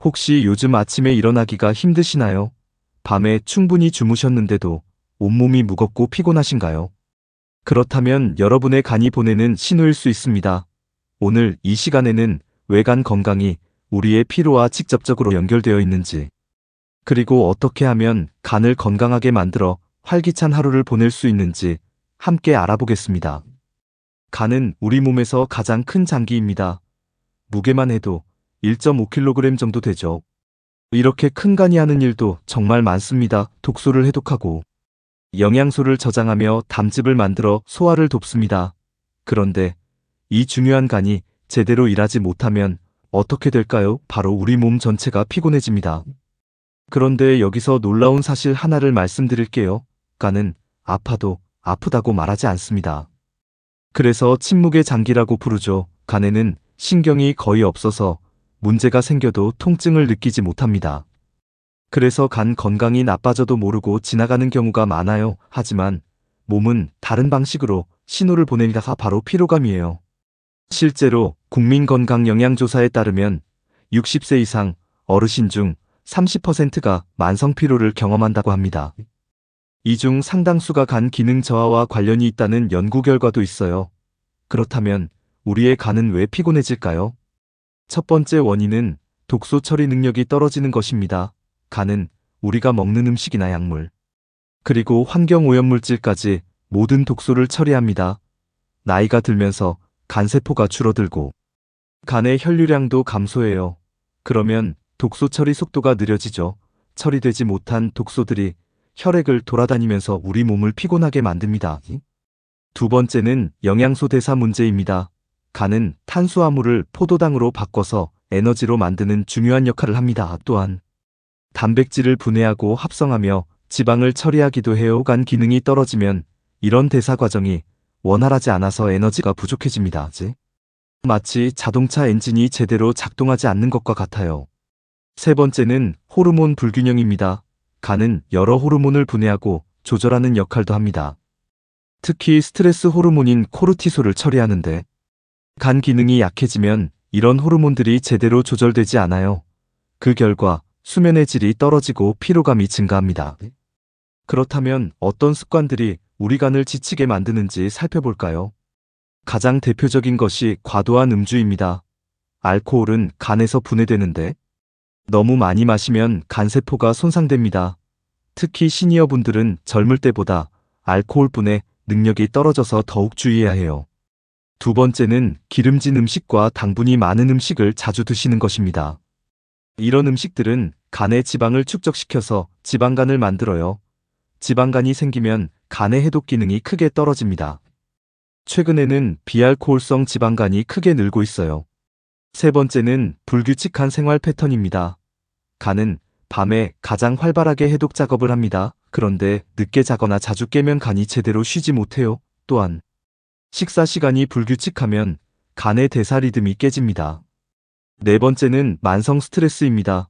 혹시 요즘 아침에 일어나기가 힘드시나요? 밤에 충분히 주무셨는데도 온몸이 무겁고 피곤하신가요? 그렇다면 여러분의 간이 보내는 신호일 수 있습니다. 오늘 이 시간에는 왜 간 건강이 우리의 피로와 직접적으로 연결되어 있는지, 그리고 어떻게 하면 간을 건강하게 만들어 활기찬 하루를 보낼 수 있는지 함께 알아보겠습니다. 간은 우리 몸에서 가장 큰 장기입니다. 무게만 해도 1.5kg 정도 되죠. 이렇게 큰 간이 하는 일도 정말 많습니다. 독소를 해독하고 영양소를 저장하며 담즙을 만들어 소화를 돕습니다. 그런데 이 중요한 간이 제대로 일하지 못하면 어떻게 될까요? 바로 우리 몸 전체가 피곤해집니다. 그런데 여기서 놀라운 사실 하나를 말씀드릴게요. 간은 아파도 아프다고 말하지 않습니다. 그래서 침묵의 장기라고 부르죠. 간에는 신경이 거의 없어서 문제가 생겨도 통증을 느끼지 못합니다. 그래서 간 건강이 나빠져도 모르고 지나가는 경우가 많아요. 하지만 몸은 다른 방식으로 신호를 보내니까 바로 피로감이에요. 실제로 국민건강영양조사에 따르면 60세 이상 어르신 중 30%가 만성 피로를 경험한다고 합니다. 이 중 상당수가 간 기능 저하와 관련이 있다는 연구 결과도 있어요. 그렇다면 우리의 간은 왜 피곤해질까요? 첫 번째 원인은 독소 처리 능력이 떨어지는 것입니다. 간은 우리가 먹는 음식이나 약물, 그리고 환경 오염물질까지 모든 독소를 처리합니다. 나이가 들면서 간세포가 줄어들고 간의 혈류량도 감소해요. 그러면 독소 처리 속도가 느려지죠. 처리되지 못한 독소들이 혈액을 돌아다니면서 우리 몸을 피곤하게 만듭니다. 두 번째는 영양소 대사 문제입니다. 간은 탄수화물을 포도당으로 바꿔서 에너지로 만드는 중요한 역할을 합니다. 또한 단백질을 분해하고 합성하며 지방을 처리하기도 해요. 간 기능이 떨어지면 이런 대사 과정이 원활하지 않아서 에너지가 부족해집니다. 마치 자동차 엔진이 제대로 작동하지 않는 것과 같아요. 세 번째는 호르몬 불균형입니다. 간은 여러 호르몬을 분해하고 조절하는 역할도 합니다. 특히 스트레스 호르몬인 코르티솔을 처리하는데 간 기능이 약해지면 이런 호르몬들이 제대로 조절되지 않아요. 그 결과 수면의 질이 떨어지고 피로감이 증가합니다. 그렇다면 어떤 습관들이 우리 간을 지치게 만드는지 살펴볼까요? 가장 대표적인 것이 과도한 음주입니다. 알코올은 간에서 분해되는데 너무 많이 마시면 간세포가 손상됩니다. 특히 시니어분들은 젊을 때보다 알코올분해 능력이 떨어져서 더욱 주의해야 해요. 두 번째는 기름진 음식과 당분이 많은 음식을 자주 드시는 것입니다. 이런 음식들은 간의 지방을 축적시켜서 지방간을 만들어요. 지방간이 생기면 간의 해독 기능이 크게 떨어집니다. 최근에는 비알코올성 지방간이 크게 늘고 있어요. 세 번째는 불규칙한 생활 패턴입니다. 간은 밤에 가장 활발하게 해독 작업을 합니다. 그런데 늦게 자거나 자주 깨면 간이 제대로 쉬지 못해요. 또한 식사 시간이 불규칙하면 간의 대사 리듬이 깨집니다. 네 번째는 만성 스트레스입니다.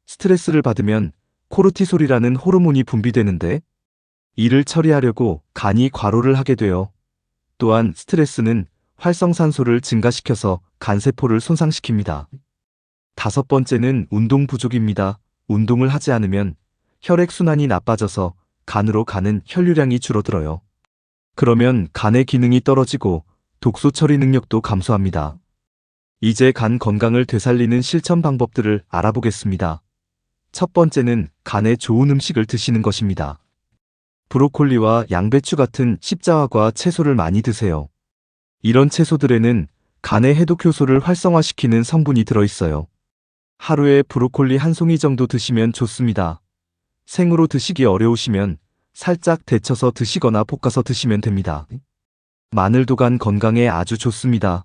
스트레스를 받으면 코르티솔이라는 호르몬이 분비되는데 이를 처리하려고 간이 과로를 하게 돼요. 또한 스트레스는 활성산소를 증가시켜서 간세포를 손상시킵니다. 다섯 번째는 운동 부족입니다. 운동을 하지 않으면 혈액순환이 나빠져서 간으로 가는 혈류량이 줄어들어요. 그러면 간의 기능이 떨어지고 독소 처리 능력도 감소합니다. 이제 간 건강을 되살리는 실천 방법들을 알아보겠습니다. 첫 번째는 간에 좋은 음식을 드시는 것입니다. 브로콜리와 양배추 같은 십자화과 채소를 많이 드세요. 이런 채소들에는 간의 해독 효소를 활성화시키는 성분이 들어있어요. 하루에 브로콜리 한 송이 정도 드시면 좋습니다. 생으로 드시기 어려우시면 살짝 데쳐서 드시거나 볶아서 드시면 됩니다. 마늘도 간 건강에 아주 좋습니다.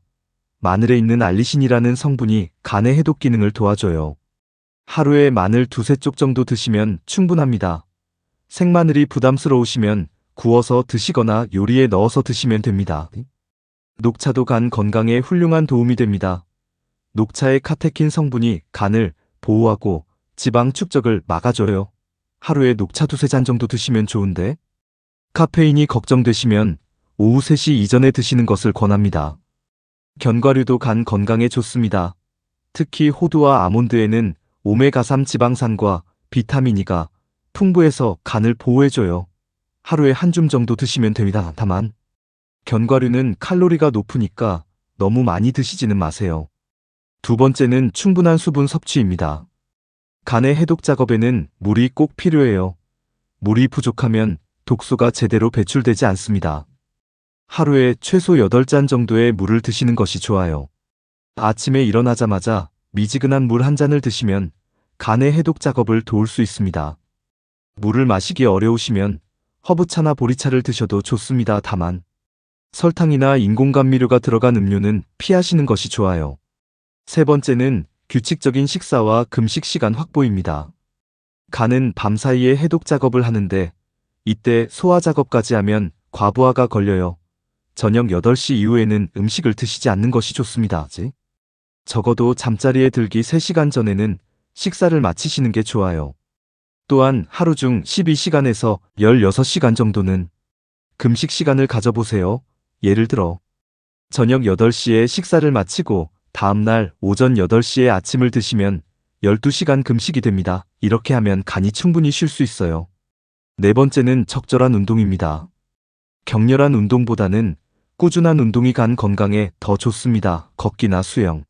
마늘에 있는 알리신이라는 성분이 간의 해독 기능을 도와줘요. 하루에 마늘 두세 쪽 정도 드시면 충분합니다. 생마늘이 부담스러우시면 구워서 드시거나 요리에 넣어서 드시면 됩니다. 녹차도 간 건강에 훌륭한 도움이 됩니다. 녹차의 카테킨 성분이 간을 보호하고 지방 축적을 막아줘요. 하루에 녹차 두세 잔 정도 드시면 좋은데 카페인이 걱정되시면 오후 3시 이전에 드시는 것을 권합니다. 견과류도 간 건강에 좋습니다. 특히 호두와 아몬드에는 오메가3 지방산과 비타민 E가 풍부해서 간을 보호해줘요. 하루에 한 줌 정도 드시면 됩니다. 다만 견과류는 칼로리가 높으니까 너무 많이 드시지는 마세요. 두 번째는 충분한 수분 섭취입니다. 간의 해독 작업에는 물이 꼭 필요해요. 물이 부족하면 독소가 제대로 배출되지 않습니다. 하루에 최소 8잔 정도의 물을 드시는 것이 좋아요. 아침에 일어나자마자 미지근한 물 한 잔을 드시면 간의 해독 작업을 도울 수 있습니다. 물을 마시기 어려우시면 허브차나 보리차를 드셔도 좋습니다. 다만 설탕이나 인공감미료가 들어간 음료는 피하시는 것이 좋아요. 세 번째는 규칙적인 식사와 금식 시간 확보입니다. 간은 밤사이에 해독 작업을 하는데 이때 소화 작업까지 하면 과부하가 걸려요. 저녁 8시 이후에는 음식을 드시지 않는 것이 좋습니다. 적어도 잠자리에 들기 3시간 전에는 식사를 마치시는 게 좋아요. 또한 하루 중 12시간에서 16시간 정도는 금식 시간을 가져보세요. 예를 들어 저녁 8시에 식사를 마치고 다음날 오전 8시에 아침을 드시면 12시간 금식이 됩니다. 이렇게 하면 간이 충분히 쉴 수 있어요. 네 번째는 적절한 운동입니다. 격렬한 운동보다는 꾸준한 운동이 간 건강에 더 좋습니다. 걷기나 수영,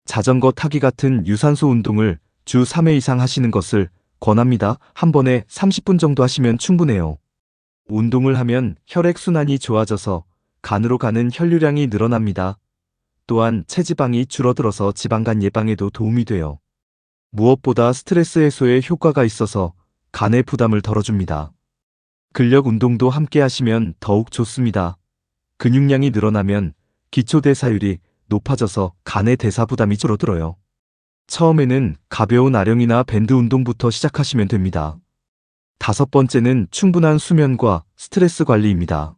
자전거 타기 같은 유산소 운동을 주 3회 이상 하시는 것을 권합니다. 한 번에 30분 정도 하시면 충분해요. 운동을 하면 혈액순환이 좋아져서 간으로 가는 혈류량이 늘어납니다. 또한 체지방이 줄어들어서 지방간 예방에도 도움이 돼요. 무엇보다 스트레스 해소에 효과가 있어서 간의 부담을 덜어줍니다. 근력 운동도 함께 하시면 더욱 좋습니다. 근육량이 늘어나면 기초대사율이 높아져서 간의 대사 부담이 줄어들어요. 처음에는 가벼운 아령이나 밴드 운동부터 시작하시면 됩니다. 다섯 번째는 충분한 수면과 스트레스 관리입니다.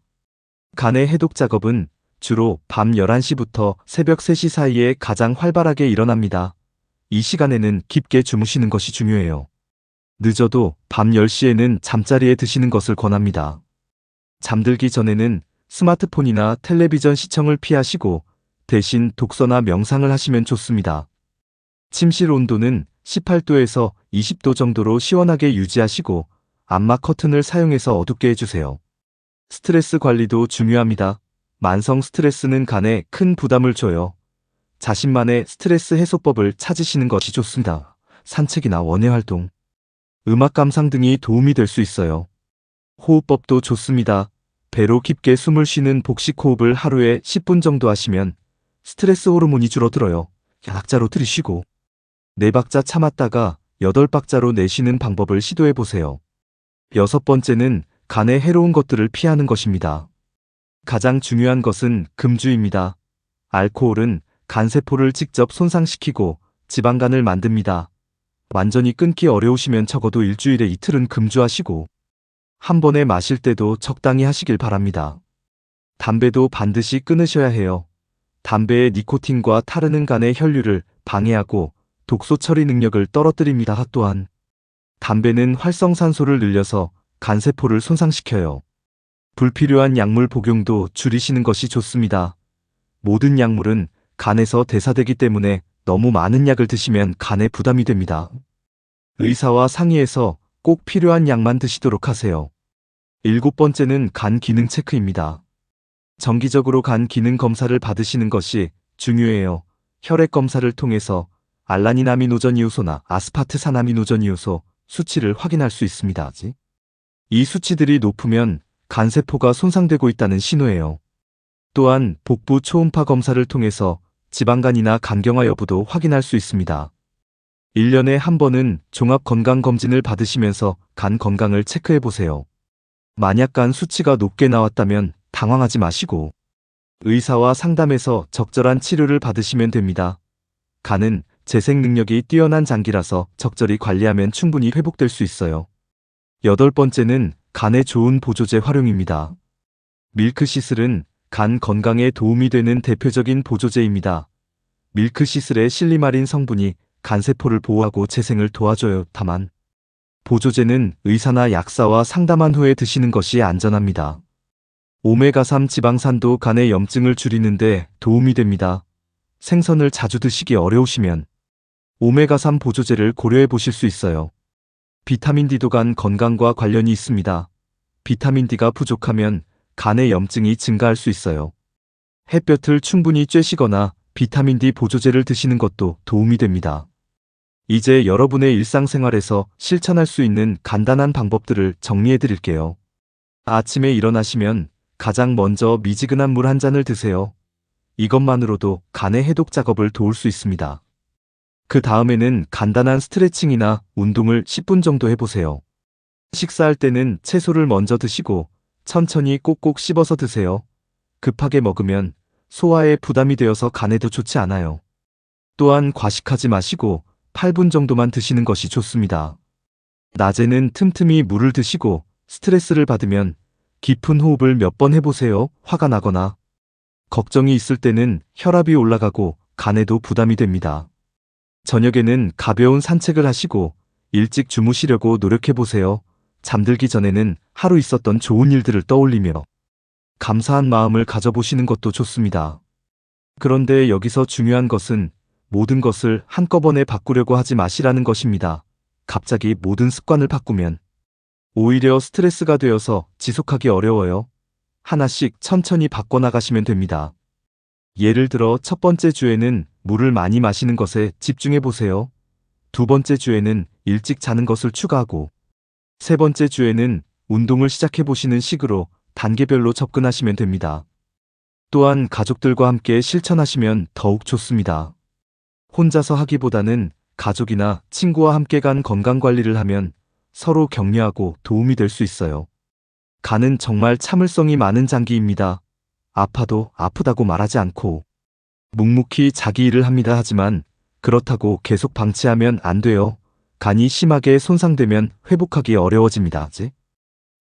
간의 해독 작업은 주로 밤 11시부터 새벽 3시 사이에 가장 활발하게 일어납니다. 이 시간에는 깊게 주무시는 것이 중요해요. 늦어도 밤 10시에는 잠자리에 드시는 것을 권합니다. 잠들기 전에는 스마트폰이나 텔레비전 시청을 피하시고 대신 독서나 명상을 하시면 좋습니다. 침실 온도는 18도에서 20도 정도로 시원하게 유지하시고 암막 커튼을 사용해서 어둡게 해주세요. 스트레스 관리도 중요합니다. 만성 스트레스는 간에 큰 부담을 줘요. 자신만의 스트레스 해소법을 찾으시는 것이 좋습니다. 산책이나 원예 활동, 음악 감상 등이 도움이 될 수 있어요. 호흡법도 좋습니다. 배로 깊게 숨을 쉬는 복식 호흡을 하루에 10분 정도 하시면 스트레스 호르몬이 줄어들어요. 약자로 들이쉬고 4박자 참았다가 8박자로 내쉬는 방법을 시도해 보세요. 여섯 번째는 간에 해로운 것들을 피하는 것입니다. 가장 중요한 것은 금주입니다. 알코올은 간세포를 직접 손상시키고 지방간을 만듭니다. 완전히 끊기 어려우시면 적어도 일주일에 이틀은 금주하시고 한 번에 마실 때도 적당히 하시길 바랍니다. 담배도 반드시 끊으셔야 해요. 담배의 니코틴과 타르는 간의 혈류를 방해하고 독소 처리 능력을 떨어뜨립니다. 또한 담배는 활성산소를 늘려서 간세포를 손상시켜요. 불필요한 약물 복용도 줄이시는 것이 좋습니다. 모든 약물은 간에서 대사되기 때문에 너무 많은 약을 드시면 간에 부담이 됩니다. 의사와 상의해서 꼭 필요한 약만 드시도록 하세요. 일곱 번째는 간 기능 체크입니다. 정기적으로 간 기능 검사를 받으시는 것이 중요해요. 혈액 검사를 통해서 알라닌 아미노전이효소나 아스파트산 아미노전이효소 수치를 확인할 수 있습니다. 이 수치들이 높으면 간세포가 손상되고 있다는 신호예요. 또한 복부 초음파 검사를 통해서 지방간이나 간경화 여부도 확인할 수 있습니다. 1년에 한 번은 종합건강검진을 받으시면서 간 건강을 체크해보세요. 만약 간 수치가 높게 나왔다면 당황하지 마시고 의사와 상담해서 적절한 치료를 받으시면 됩니다. 간은 재생 능력이 뛰어난 장기라서 적절히 관리하면 충분히 회복될 수 있어요. 여덟 번째는 간에 좋은 보조제 활용입니다. 밀크시슬은 간 건강에 도움이 되는 대표적인 보조제입니다. 밀크시슬의 실리마린 성분이 간세포를 보호하고 재생을 도와줘요. 다만 보조제는 의사나 약사와 상담한 후에 드시는 것이 안전합니다. 오메가3 지방산도 간의 염증을 줄이는데 도움이 됩니다. 생선을 자주 드시기 어려우시면 오메가3 보조제를 고려해 보실 수 있어요. 비타민 D도 간 건강과 관련이 있습니다. 비타민 D가 부족하면 간의 염증이 증가할 수 있어요. 햇볕을 충분히 쬐시거나 비타민 D 보조제를 드시는 것도 도움이 됩니다. 이제 여러분의 일상생활에서 실천할 수 있는 간단한 방법들을 정리해 드릴게요. 아침에 일어나시면 가장 먼저 미지근한 물 한 잔을 드세요. 이것만으로도 간의 해독 작업을 도울 수 있습니다. 그 다음에는 간단한 스트레칭이나 운동을 10분 정도 해보세요. 식사할 때는 채소를 먼저 드시고 천천히 꼭꼭 씹어서 드세요. 급하게 먹으면 소화에 부담이 되어서 간에도 좋지 않아요. 또한 과식하지 마시고 8분 정도만 드시는 것이 좋습니다. 낮에는 틈틈이 물을 드시고 스트레스를 받으면 깊은 호흡을 몇 번 해보세요. 화가 나거나 걱정이 있을 때는 혈압이 올라가고 간에도 부담이 됩니다. 저녁에는 가벼운 산책을 하시고 일찍 주무시려고 노력해보세요. 잠들기 전에는 하루 있었던 좋은 일들을 떠올리며 감사한 마음을 가져보시는 것도 좋습니다. 그런데 여기서 중요한 것은 모든 것을 한꺼번에 바꾸려고 하지 마시라는 것입니다. 갑자기 모든 습관을 바꾸면 오히려 스트레스가 되어서 지속하기 어려워요. 하나씩 천천히 바꿔나가시면 됩니다. 예를 들어 첫 번째 주에는 물을 많이 마시는 것에 집중해 보세요. 두 번째 주에는 일찍 자는 것을 추가하고 세 번째 주에는 운동을 시작해 보시는 식으로 단계별로 접근하시면 됩니다. 또한 가족들과 함께 실천하시면 더욱 좋습니다. 혼자서 하기보다는 가족이나 친구와 함께 간 건강관리를 하면 서로 격려하고 도움이 될 수 있어요. 간은 정말 참을성이 많은 장기입니다. 아파도 아프다고 말하지 않고 묵묵히 자기 일을 합니다. 하지만 그렇다고 계속 방치하면 안 돼요. 간이 심하게 손상되면 회복하기 어려워집니다.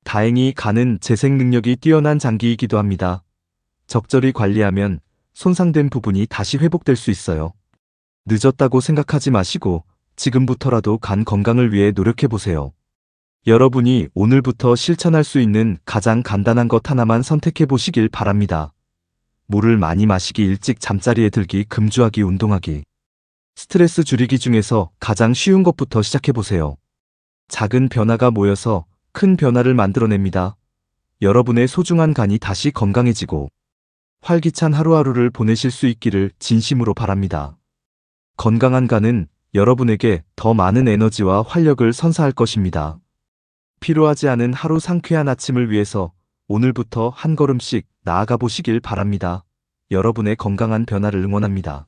다행히 간은 재생 능력이 뛰어난 장기이기도 합니다. 적절히 관리하면 손상된 부분이 다시 회복될 수 있어요. 늦었다고 생각하지 마시고 지금부터라도 간 건강을 위해 노력해 보세요. 여러분이 오늘부터 실천할 수 있는 가장 간단한 것 하나만 선택해 보시길 바랍니다. 물을 많이 마시기, 일찍 잠자리에 들기, 금주하기, 운동하기. 스트레스 줄이기 중에서 가장 쉬운 것부터 시작해 보세요. 작은 변화가 모여서 큰 변화를 만들어냅니다. 여러분의 소중한 간이 다시 건강해지고 활기찬 하루하루를 보내실 수 있기를 진심으로 바랍니다. 건강한 간은 여러분에게 더 많은 에너지와 활력을 선사할 것입니다. 필요하지 않은 하루 상쾌한 아침을 위해서 오늘부터 한 걸음씩 나아가 보시길 바랍니다. 여러분의 건강한 변화를 응원합니다.